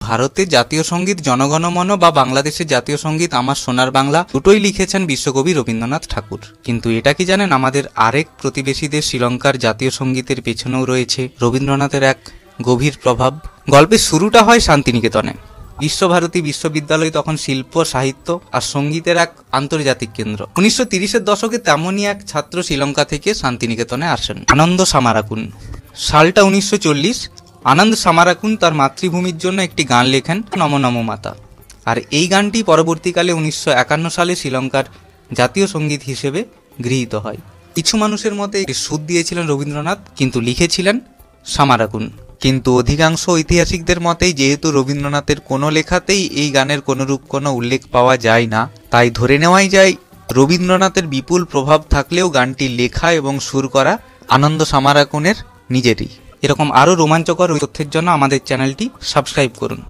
ভারতের জাতীয় সঙ্গীত জনগণমন বা বাংলাদেশের জাতীয় সঙ্গীত আমার সোনার বাংলা দুটোই লিখেছেন বিশ্বকবি রবীন্দ্রনাথ ঠাকুর। কিন্তু এটা কি জানেন, আমাদের আরেক প্রতিবেশী দেশ শ্রীলঙ্কার জাতীয় সঙ্গীতের পেছনেও রয়েছে রবীন্দ্রনাথের এক গভীর প্রভাব। গল্পের শুরুটা হয় শান্তিনিকেতনে। বিশ্বভারতী বিশ্ববিদ্যালয় তখন শিল্প, সাহিত্য আর সঙ্গীতের এক আন্তর্জাতিক কেন্দ্র। 1930-এর দশকে তেমনই এক ছাত্র শ্রীলঙ্কা থেকে শান্তিনিকেতনে আসেন, আনন্দ সামারাকুন। সালটা 1940। আনন্দ সামারাকুন তার মাতৃভূমির জন্য একটি গান লেখেন, নম নম মাতা। আর এই গানটি পরবর্তীকালে 1951 সালে শ্রীলঙ্কার জাতীয় সঙ্গীত হিসেবে গৃহীত হয়। কিছু মানুষের মতে সুর দিয়েছিলেন রবীন্দ্রনাথ, কিন্তু লিখেছিলেন সামারাকুন। কিন্তু অধিকাংশ ঐতিহাসিকদের মতেই যেহেতু রবীন্দ্রনাথের কোনো লেখাতেই এই গানের কোনোরূপ কোনো উল্লেখ পাওয়া যায় না, তাই ধরে নেওয়াই যায় রবীন্দ্রনাথের বিপুল প্রভাব থাকলেও গানটি লেখা এবং সুর করা আনন্দ সামারাকুনের নিজেরই। এরকম আরও রোমাঞ্চকর তথ্যের জন্য আমাদের চ্যানেলটি সাবস্ক্রাইব করুন।